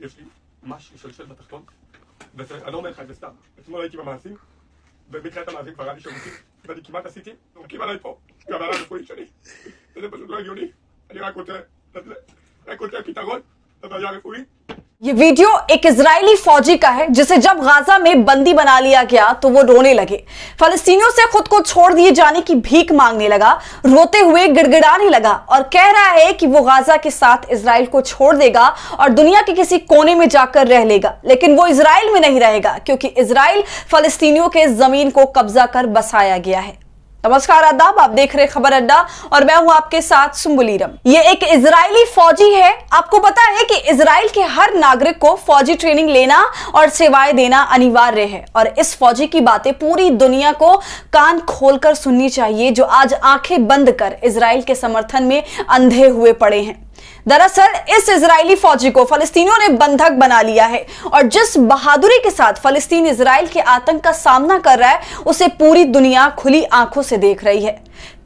יש לי משהו של בתחתון, ואני לא אומר לך את זה סתם. אתמול הייתי במעשים, ובתחילת המעשים כבר היה לי שירותים, ואני כמעט עשיתי, זורקים עליי פה, גם על הרפואית שלי. וזה פשוט לא הגיוני. אני רק רוצה פתרון לבעיה הרפואית. ये वीडियो एक इजरायली फौजी का है जिसे जब गाजा में बंदी बना लिया गया तो वो रोने लगे। फलस्तीनियों से खुद को छोड़ दिए जाने की भीख मांगने लगा, रोते हुए गिड़गिड़ाने लगा और कह रहा है कि वो गाजा के साथ इजराइल को छोड़ देगा और दुनिया के किसी कोने में जाकर रह लेगा। लेकिन वो इजराइल में नहीं रहेगा क्योंकि इजराइल फलस्तीनियों के जमीन को कब्जा कर बसाया गया है। नमस्कार, आदाब, आप देख रहे खबर अड्डा और मैं हूं आपके साथ सुम्बुलीरम। ये एक इजरायली फौजी है। आपको पता है कि इजराइल के हर नागरिक को फौजी ट्रेनिंग लेना और सेवाएं देना अनिवार्य है और इस फौजी की बातें पूरी दुनिया को कान खोलकर सुननी चाहिए जो आज आंखें बंद कर इजराइल के समर्थन में अंधे हुए पड़े हैं। दरअसल इस इजरायली फौजी को फलस्तीनियों ने बंधक बना लिया है और जिस बहादुरी के साथ फलस्तीन इजराइल के आतंक का सामना कर रहा है उसे पूरी दुनिया खुली आंखों से देख रही है।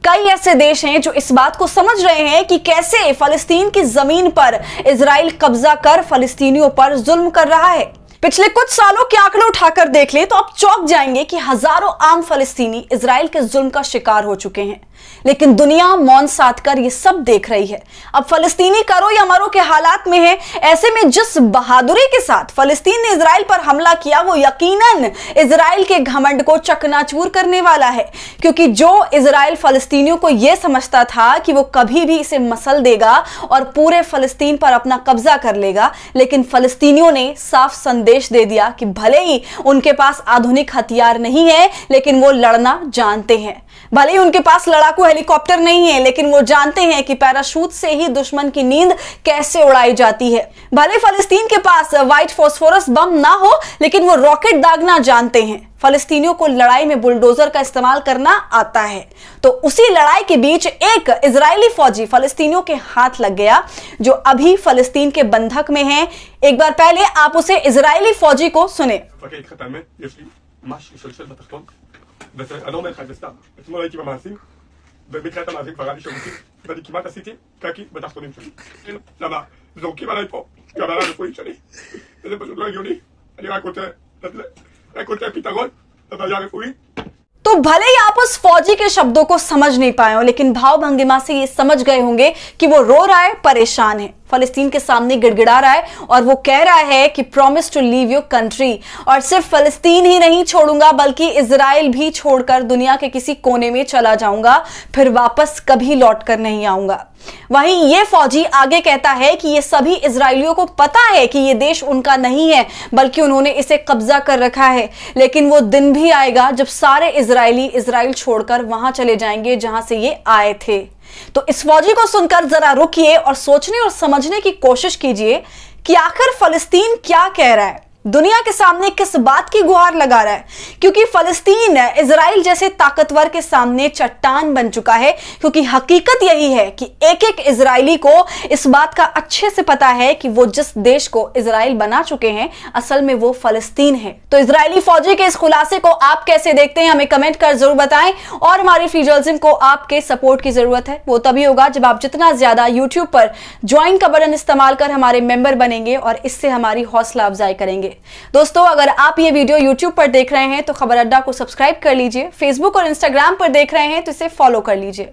कई ऐसे देश हैं जो इस बात को समझ रहे हैं कि कैसे फलस्तीन की जमीन पर इजराइल कब्जा कर फलस्तीनियों पर जुल्म कर रहा है। पिछले कुछ सालों के आंकड़े उठाकर देख ले तो आप चौंक जाएंगे कि हजारों आम फलस्तीनी इजराइल के जुल्म का शिकार हो चुके हैं, लेकिन दुनिया मौन साध कर ये सब देख रही है। अब फलस्तीनी करो या मरो के हालात में है। ऐसे में जिस बहादुरी के साथ फलस्तीन ने इजराइल पर हमला किया वो यकीनन इजराइल के घमंड को चकनाचूर करने वाला है, क्योंकि जो इजराइल फलस्तीनियों को यह समझता था कि वो कभी भी इसे मसल देगा और पूरे फलस्तीन पर अपना कब्जा कर लेगा, लेकिन फलस्तीनियों ने साफ संदेश दे दिया कि भले ही उनके पास आधुनिक हथियार नहीं है लेकिन वो लड़ना जानते हैं। भले ही उनके पास लड़ाकू हेलीकॉप्टर नहीं है लेकिन वो जानते हैं कि पैराशूट से ही दुश्मन की नींद कैसे उड़ाई जाती है। भले फलस्तीन के पास व्हाइट फास्फोरस बम ना हो लेकिन वो रॉकेट दागना जानते हैं। फलस्तीनियों को लड़ाई में बुलडोजर का इस्तेमाल करना आता है। तो उसी लड़ाई के बीच एक इजरायली फौजी फलस्तीनियों के हाथ लग गया जो अभी फलस्तीन के बंधक में है। एक बार पहले आप उसे इजरायली फौजी को सुने। ואני לא אומר לך את זה סתם. אתמול הייתי במעשים, ובתחילת המעשים כבר היה לי שירותים, ואני כמעט עשיתי קקי בתחתונים שלי. למה? זורקים עליי פה, גם על הרפואית שלי. וזה פשוט לא הגיוני. אני רק רוצה פתרון לבעיה הרפואית. तो भले ही आप उस फौजी के शब्दों को समझ नहीं पाए हो, लेकिन भाव भंगिमा से ये समझ गए होंगे कि वो रो रहा है, परेशान है, फलस्तीन के सामने गिड़गिड़ा रहा है और वो कह रहा है कि promise to leave your country. और सिर्फ फलस्तीन ही नहीं छोड़ूंगा बल्कि इजराइल भी छोड़कर दुनिया के किसी कोने में चला जाऊंगा, फिर वापस कभी लौट कर नहीं आऊंगा। वहीं ये फौजी आगे कहता है कि ये सभी इजरायलियों को पता है कि ये देश उनका नहीं है बल्कि उन्होंने इसे कब्जा कर रखा है, लेकिन वो दिन भी आएगा जब सारे इजरायली इजराइल छोड़कर वहां चले जाएंगे जहां से ये आए थे। तो इस फौजी को सुनकर जरा रुकिए और सोचने और समझने की कोशिश कीजिए कि आखिर फलस्तीन क्या कह रहा है, दुनिया के सामने किस बात की गुहार लगा रहा है। क्योंकि फलस्तीन इजराइल जैसे ताकतवर के सामने चट्टान बन चुका है, क्योंकि हकीकत यही है कि एक एक इजरायली को इस बात का अच्छे से पता है कि वो जिस देश को इजराइल बना चुके हैं असल में वो फलस्तीन है। तो इजरायली फौजी के इस खुलासे को आप कैसे देखते हैं हमें कमेंट कर जरूर बताएं। और हमारी फ्री जर्नलिज्म को आपके सपोर्ट की जरूरत है, वो तभी होगा जब आप जितना ज्यादा यूट्यूब पर ज्वाइन का बटन इस्तेमाल कर हमारे मेंबर बनेंगे और इससे हमारी हौसला अफजाई करेंगे। दोस्तों, अगर आप ये वीडियो YouTube पर देख रहे हैं तो खबर अड्डा को सब्सक्राइब कर लीजिए। फेसबुक और इंस्टाग्राम पर देख रहे हैं तो इसे फॉलो कर लीजिए।